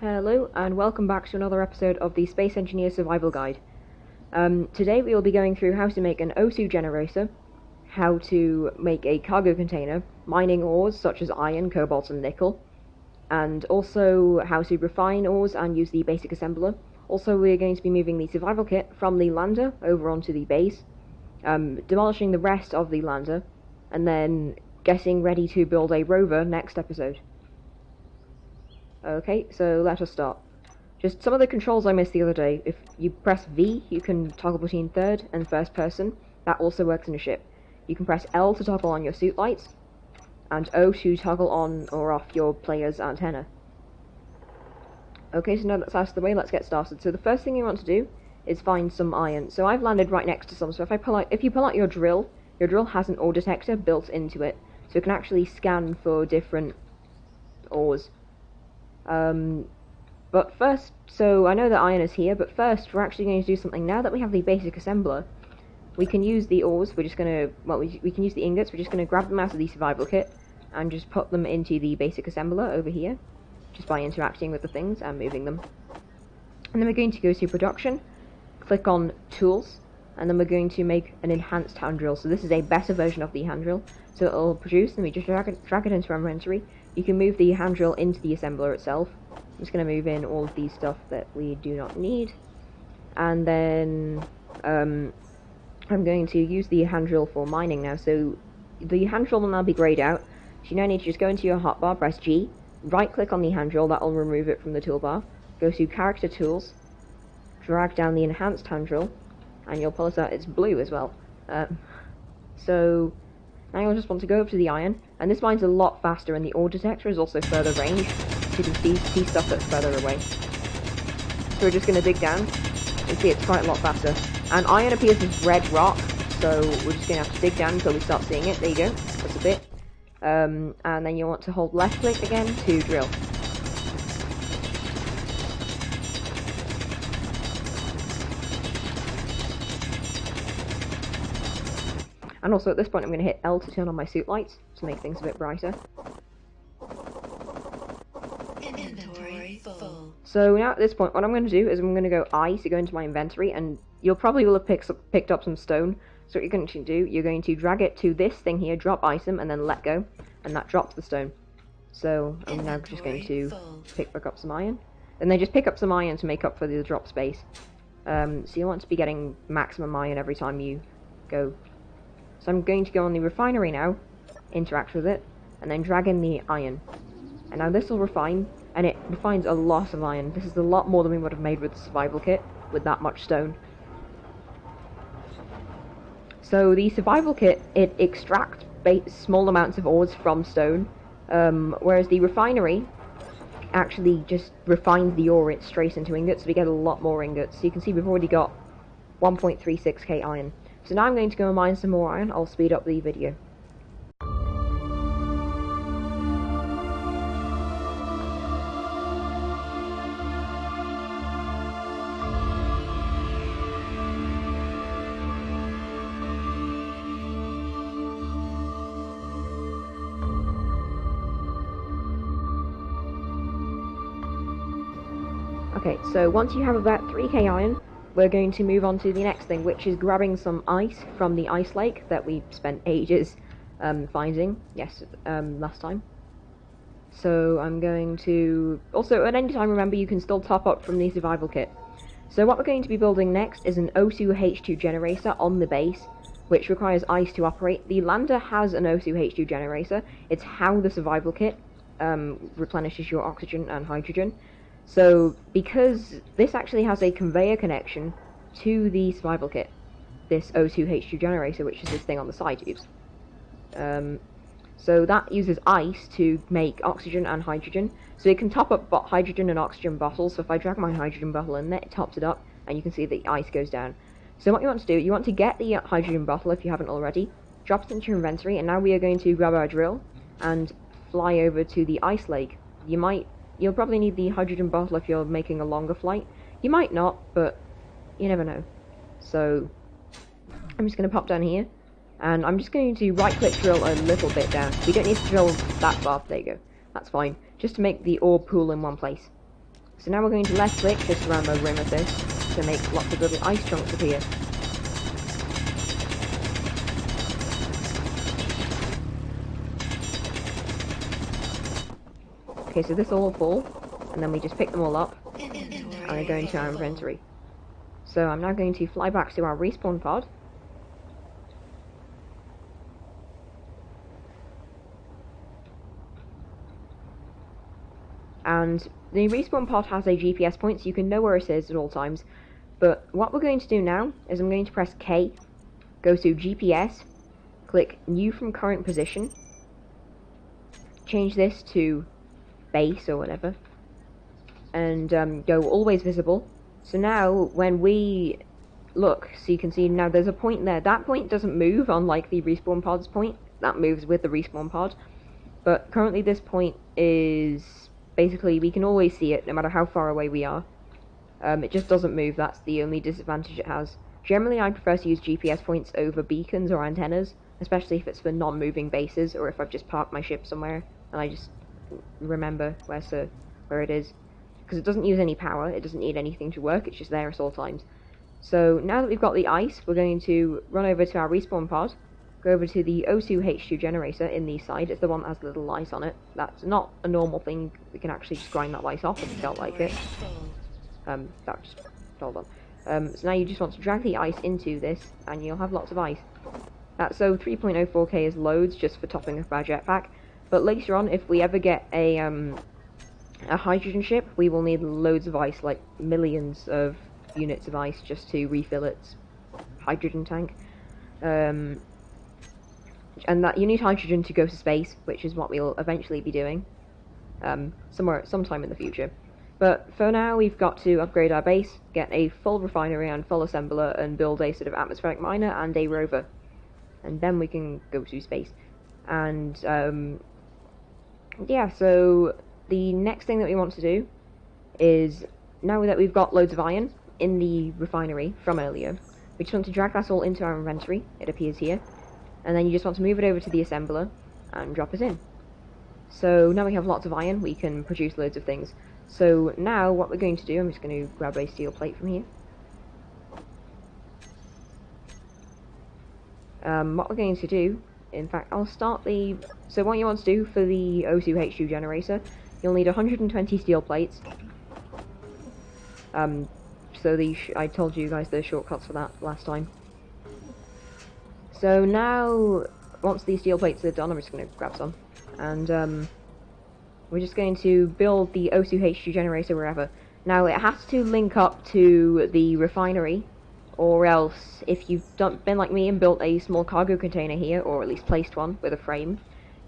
Hello and welcome back to another episode of the Space Engineer Survival Guide. Today we will be going through how to make an UHU generator, how to make a cargo container, mining ores such as iron, cobalt and nickel, and also how to refine ores and use the basic assembler. Also we're going to be moving the survival kit from the lander over onto the base, demolishing the rest of the lander, and then getting ready to build a rover next episode. Okay, so let us start. Just some of the controls I missed the other day. If you press V, you can toggle between third and first person. That also works in a ship. You can press L to toggle on your suit lights, and O to toggle on or off your player's antenna. Okay, so now that's out of the way, let's get started. So the first thing you want to do is find some iron. So I've landed right next to some, so if you pull out your drill has an ore detector built into it, so it can actually scan for different ores. But first, so I know that iron is here, but first we're actually going to do something. Now that we have the basic assembler, we can use the ores, we can use the ingots, we're just going to grab them out of the survival kit, and just put them into the basic assembler over here, just by interacting with the things and moving them. And then we're going to go to production, click on tools, and then we're going to make an enhanced hand drill. So this is a better version of the hand drill, so it'll produce, and we just drag it into our inventory. You can move the hand drill into the assembler itself. I'm just going to move in all of these stuff that we do not need. And then I'm going to use the hand drill for mining now. So the hand drill will now be grayed out. So you now need to just go into your hotbar, press G, right click on the hand drill, that will remove it from the toolbar. Go to character tools, drag down the enhanced hand drill, and you'll pull it out. It's blue as well. So now you'll just want to go up to the iron, and this mine's a lot faster, and the ore detector is also further range, so you can see stuff that's further away. So we're just going to dig down, and see it's quite a lot faster. And iron appears as red rock, so we're just going to have to dig down until we start seeing it. There you go, that's a bit. And then you want to hold left click again to drill. And also at this point I'm going to hit L to turn on my suit lights to make things a bit brighter. Inventory full. So now at this point what I'm going to do is I'm going to go I to go into my inventory, and you'll probably will have picked up some stone. So what you're going to do, you're going to drag it to this thing here, drop item, and then let go, and that drops the stone. So I'm now just going to pick back up some iron, and then just pick up some iron to make up for the drop space. So you want to be getting maximum iron every time you go. So I'm going to go on the refinery now, interact with it, and then drag in the iron. And now this will refine, and it refines a lot of iron. This is a lot more than we would have made with the survival kit, with that much stone. So the survival kit, it extracts small amounts of ores from stone, whereas the refinery actually just refines the ore straight into ingots, so we get a lot more ingots. So you can see we've already got 1.36k iron. So now I'm going to go and mine some more iron. I'll speed up the video. Okay, so once you have about 3k iron, we're going to move on to the next thing, which is grabbing some ice from the ice lake that we spent ages finding, last time. So I'm going to... Also, at any time, remember, you can still top up from the survival kit. So what we're going to be building next is an UHU generator on the base, which requires ice to operate. The lander has an UHU generator. It's how the survival kit replenishes your oxygen and hydrogen. So, because this actually has a conveyor connection to the survival kit, this UHU generator, which is this thing on the side uses. So that uses ice to make oxygen and hydrogen, so it can top up hydrogen and oxygen bottles. So if I drag my hydrogen bottle in there, it tops it up, and you can see the ice goes down. So what you want to do, you want to get the hydrogen bottle if you haven't already, drop it into your inventory, and now we are going to grab our drill and fly over to the ice lake. You'll probably need the hydrogen bottle if you're making a longer flight. You might not, but you never know. So I'm just going to pop down here, and I'm just going to right-click drill a little bit down. We don't need to drill that far. There you go. That's fine. Just to make the ore pool in one place. So now we're going to left click just around the rim of this to make lots of little ice chunks appear. Okay, so this will all fall, and then we just pick them all up and they go into our inventory. So I'm now going to fly back to our respawn pod. And the respawn pod has a GPS point, so you can know where it is at all times. But what we're going to do now is I'm going to press K, go to GPS, click New from Current Position, change this to Base or whatever, and go Always Visible. So now when we look, so you can see now there's a point there. That point doesn't move unlike the respawn pod's point. That moves with the respawn pod. But currently this point is basically, we can always see it no matter how far away we are. It just doesn't move. That's the only disadvantage it has. Generally, I prefer to use GPS points over beacons or antennas, especially if it's for non-moving bases, or if I've just parked my ship somewhere and I just remember where it is. Because it doesn't use any power, it doesn't need anything to work, it's just there at all times. So now that we've got the ice, we're going to run over to our respawn pod, go over to the UHU Generator in the side. It's the one that has the little ice on it. That's not a normal thing, we can actually just grind that ice off if you don't like it. Hold on. So now you just want to drag the ice into this, and you'll have lots of ice. So 3.04k is loads just for topping up our jetpack, but later on, if we ever get a hydrogen ship, we will need loads of ice, like millions of units of ice just to refill its hydrogen tank. And that you need hydrogen to go to space, which is what we'll eventually be doing sometime in the future. But for now, we've got to upgrade our base, get a full refinery and full assembler, and build a sort of atmospheric miner and a rover. And then we can go to space. And, yeah, so the next thing that we want to do is, now that we've got loads of iron in the refinery from earlier, we just want to drag that all into our inventory. It appears here. And then you just want to move it over to the assembler and drop it in. So now we have lots of iron, we can produce loads of things. So now what we're going to do, I'm just going to grab a steel plate from here. What we're going to do, in fact, I'll start the... So what you want to do for the UHU Generator, you'll need 120 steel plates. So I told you guys the shortcuts for that last time. So now, once these steel plates are done, I'm just going to grab some. And we're just going to build the UHU Generator wherever. Now, it has to link up to the refinery, or else, if you've been like me and built a small cargo container here, or at least placed one with a frame,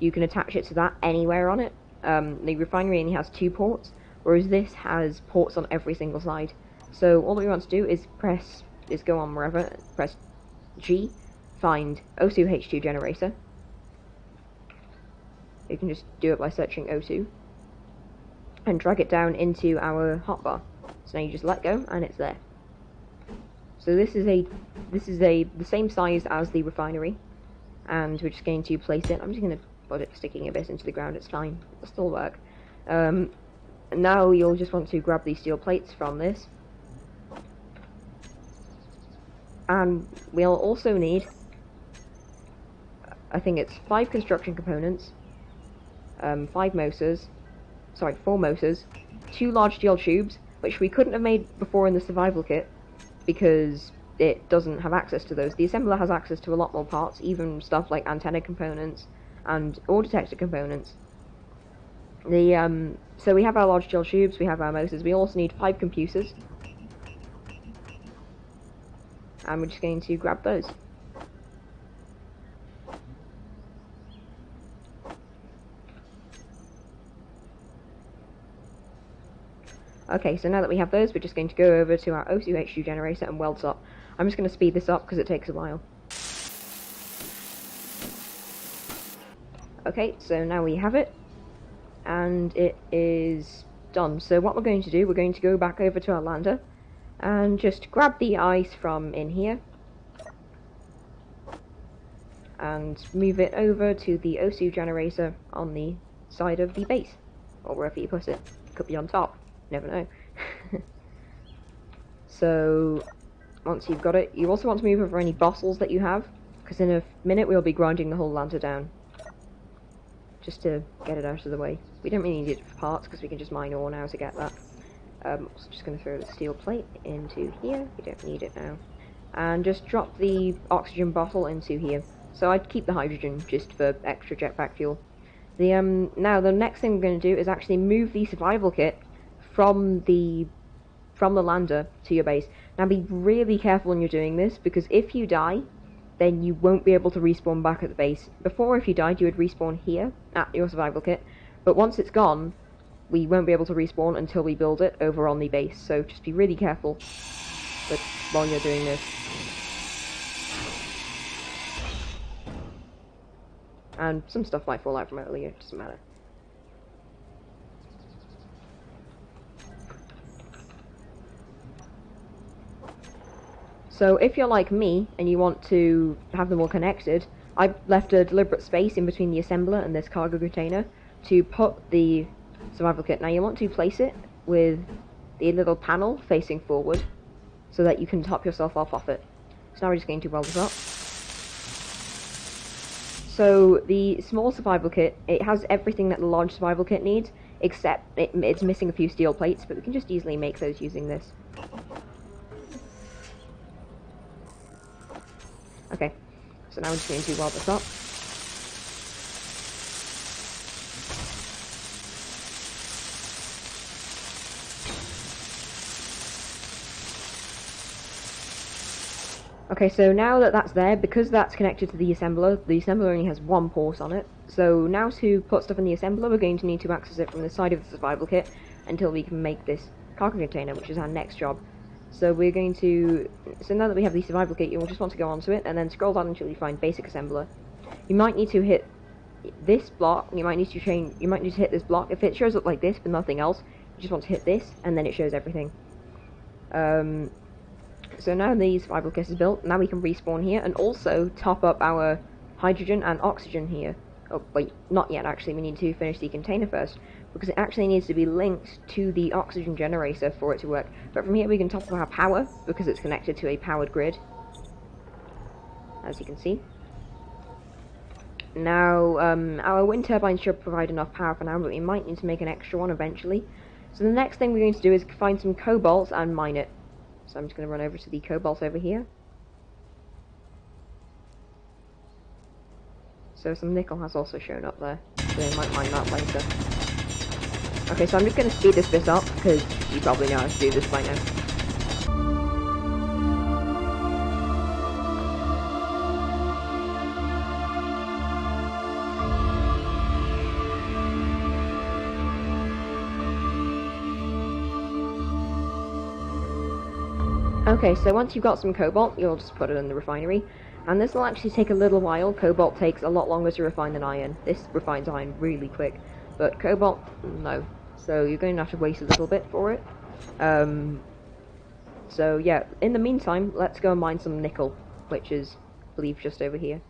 you can attach it to that anywhere on it. The refinery only has 2 ports, whereas this has ports on every single side. So all that we want to do is go on wherever, press G, find UHU Generator. You can just do it by searching O2, and drag it down into our hotbar. So now you just let go, and it's there. So this is the same size as the refinery, and we're just going to place it. I'm just going to put it sticking a bit into the ground. It's fine. It'll still work. Now you'll just want to grab these steel plates from this, and we'll also need, I think it's 5 construction components, 4 motors, 2 large steel tubes, which we couldn't have made before in the survival kit, because it doesn't have access to those. The assembler has access to a lot more parts, even stuff like antenna components and ore detector components. So we have our large steel tubes, we have our motors, we also need 5 computers, and we're just going to grab those. Okay, so now that we have those, we're just going to go over to our UHU Generator and weld up. I'm just going to speed this up because it takes a while. Okay, so now we have it, and it is done. So what we're going to do, we're going to go back over to our lander, and just grab the ice from in here, and move it over to the UHU Generator on the side of the base, or wherever you put it. It could be on top. Never know. So, once you've got it, you also want to move over any bottles that you have, because in a minute we'll be grinding the whole lantern down. Just to get it out of the way. We don't really need it for parts, because we can just mine ore now to get that. Also just going to throw the steel plate into here. We don't need it now. And just drop the oxygen bottle into here. So I'd keep the hydrogen just for extra jetpack fuel. Now the next thing we're going to do is actually move the survival kit from the lander to your base. Now be really careful when you're doing this, because if you die, then you won't be able to respawn back at the base. Before, if you died, you would respawn here at your survival kit, but once it's gone, we won't be able to respawn until we build it over on the base. So just be really careful while you're doing this. And some stuff might fall out from earlier, it doesn't matter. So if you're like me, and you want to have them all connected, I've left a deliberate space in between the assembler and this cargo container to put the survival kit. Now you want to place it with the little panel facing forward, so that you can top yourself off it. So now we're just going to weld this up. So the small survival kit, it has everything that the large survival kit needs, except it's missing a few steel plates, but we can just easily make those using this. Okay, so now we're just going to weld this up. Okay, so now that that's there, because that's connected to the assembler only has one port on it. So now to put stuff in the assembler, we're going to need to access it from the side of the survival kit until we can make this cargo container, which is our next job. So we're going to, so now that we have the survival kit, you'll just want to go onto it and then scroll down until you find basic assembler. You might need to hit this block, you might need to hit this block. If it shows up like this but nothing else, you just want to hit this and then it shows everything. So now the survival kit is built, now we can respawn here and also top up our hydrogen and oxygen here. Oh wait, not yet actually, we need to finish the container first, because it actually needs to be linked to the oxygen generator for it to work. But from here we can top up our power, because it's connected to a powered grid, as you can see. Now, our wind turbine should provide enough power for now, but we might need to make an extra one eventually. So the next thing we're going to do is find some cobalt and mine it. So I'm just going to run over to the cobalt over here. So some nickel has also shown up there, so they might mine that later. Okay, so I'm just going to speed this bit up, because you probably know how to do this by now. Okay, so once you've got some cobalt, you'll just put it in the refinery, and this will actually take a little while. Cobalt takes a lot longer to refine than iron. This refines iron really quick, but cobalt, no. So you're going to have to wait a little bit for it. So yeah, in the meantime, let's go and mine some nickel, which is, I believe, just over here.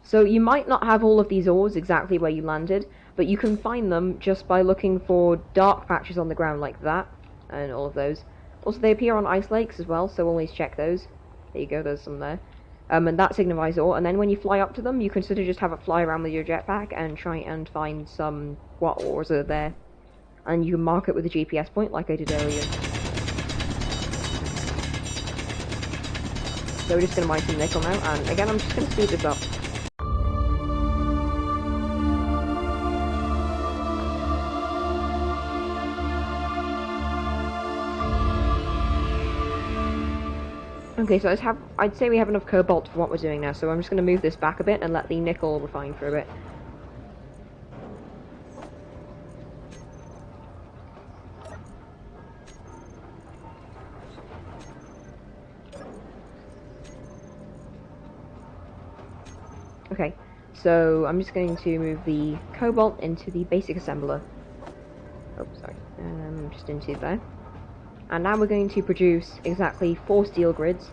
So you might not have all of these ores exactly where you landed, but you can find them just by looking for dark patches on the ground like that, and all of those. Also, they appear on ice lakes as well, so always check those. There you go, there's some there. And that signifies ore, and then when you fly up to them, you can sort of just have it fly around with your jetpack and try and find some what ores are there. And you can mark it with a GPS point like I did earlier. So we're just going to mine some nickel now, and again I'm just going to speed this up. Okay, so I'd say we have enough cobalt for what we're doing now, so I'm just going to move this back a bit and let the nickel refine for a bit. Okay, so I'm just going to move the cobalt into the basic assembler. Oh, sorry. Just into there. And now we're going to produce exactly 4 steel grids.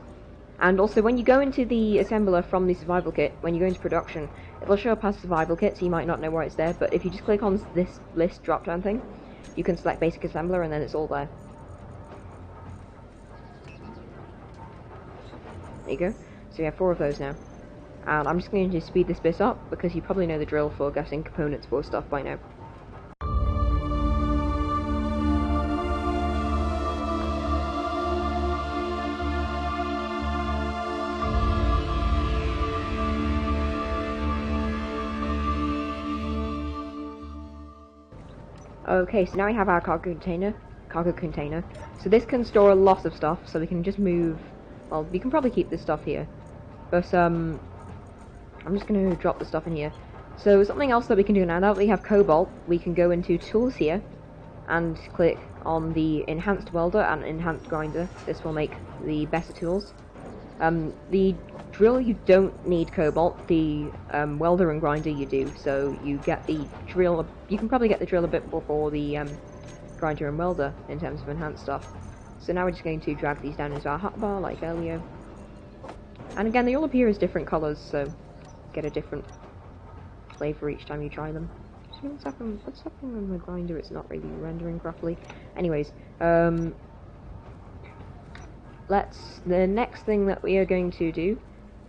And also, when you go into the assembler from the survival kit, when you go into production, it'll show up as survival kit, so you might not know where it's there, but if you just click on this list drop-down thing, you can select basic assembler, and then it's all there. There you go. So we have 4 of those now. And I'm just going to speed this bit up, because you probably know the drill for getting components for stuff by now. Okay, so now we have our cargo container. So this can store a lot of stuff, so we can just move, well, we can probably keep this stuff here. But, I'm just going to drop the stuff in here. So something else that we can do now that we have Cobalt, we can go into Tools here, and click on the Enhanced Welder and Enhanced Grinder. This will make the better tools. The drill, you don't need Cobalt. The welder and grinder you do, so you get the drill, you can probably get the drill a bit before the grinder and welder in terms of enhanced stuff. So now we're just going to drag these down into our hotbar like earlier. And again, they all appear as different colours, so get a different flavour each time you try them. What's happening with my grinder? It's not really rendering properly. Anyways, the next thing that we are going to do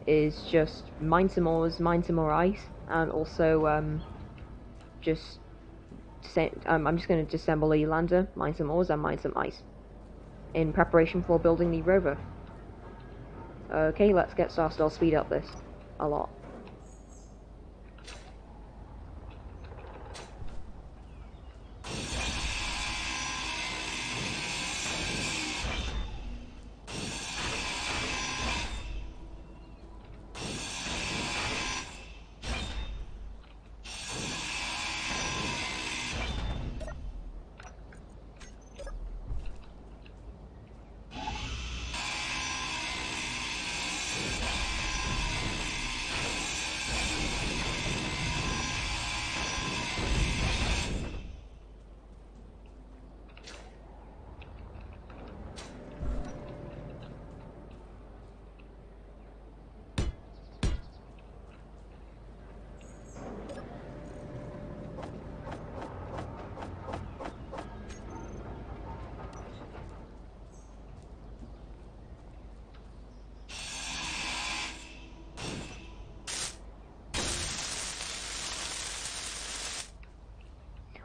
is just mine some ores, mine some more ice, and also I'm just going to disassemble the lander, mine some ores, and mine some ice in preparation for building the rover. Okay, let's get started. I'll speed up this a lot.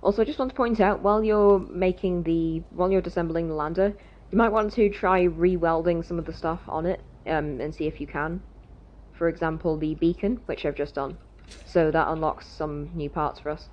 Also, I just want to point out, while you're disassembling the lander, you might want to try re-welding some of the stuff on it, and see if you can. For example, the beacon, which I've just done. So that unlocks some new parts for us.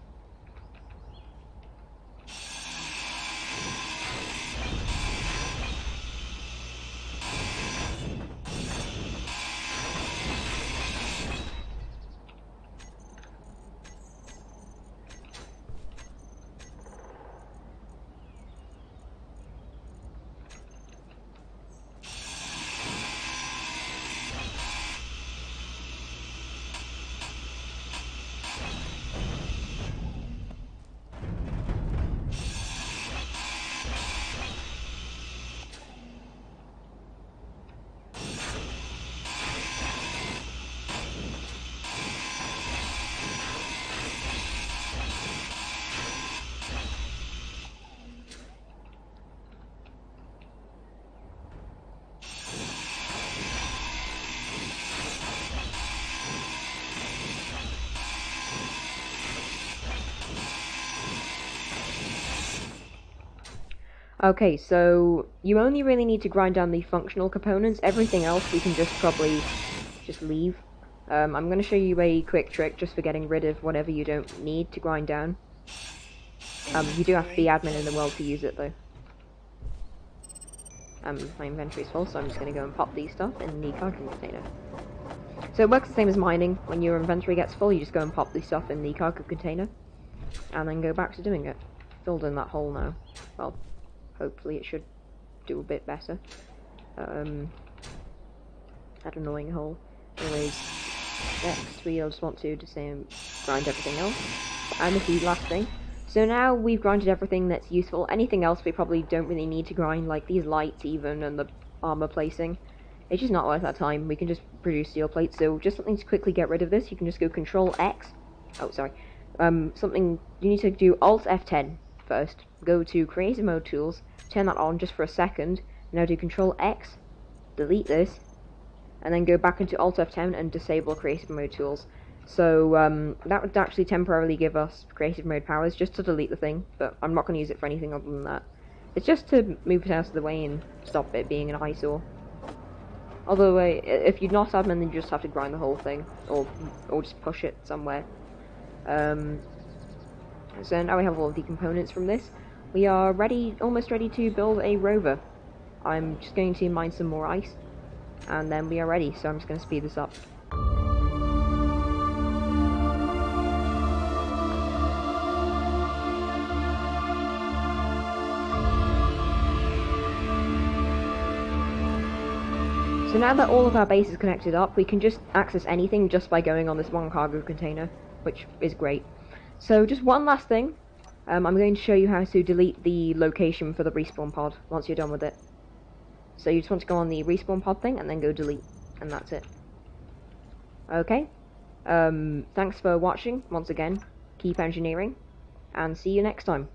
Okay, so you only really need to grind down the functional components. Everything else we can probably just leave. I'm going to show you a quick trick just for getting rid of whatever you don't need to grind down. You do have to be admin in the world to use it though. My inventory's full, so I'm just going to go and pop these stuff in the cargo container. So it works the same as mining. When your inventory gets full, you just go and pop the stuff in the cargo container, and then go back to doing it. Filled in that hole now. Well, hopefully it should do a bit better. That annoying hole. Anyways, next we just want to grind everything else. And this is the last thing. So now we've grinded everything that's useful. Anything else we probably don't really need to grind, like these lights even, and the armor placing. It's just not worth our time. We can just produce steel plates. So just something to quickly get rid of this, you can just go Control X. Oh, sorry. Something you need to do Alt F10 first. Go to Creative Mode Tools, turn that on just for a second. Now do Control X, delete this, and then go back into Alt F10 and disable Creative Mode Tools. So that would actually temporarily give us Creative Mode powers just to delete the thing, but I'm not going to use it for anything other than that. It's just to move it out of the way and stop it being an eyesore. Although, if you're not admin, then you just have to grind the whole thing, or just push it somewhere. So now we have all of the components from this. We are almost ready to build a rover. I'm just going to mine some more ice, and then we are ready, so I'm just going to speed this up. So now that all of our base is connected up, we can just access anything just by going on this one cargo container, which is great. So just one last thing, I'm going to show you how to delete the location for the respawn pod once you're done with it. So you just want to go on the respawn pod thing and then go delete, and that's it. Okay, thanks for watching once again, keep engineering, and see you next time.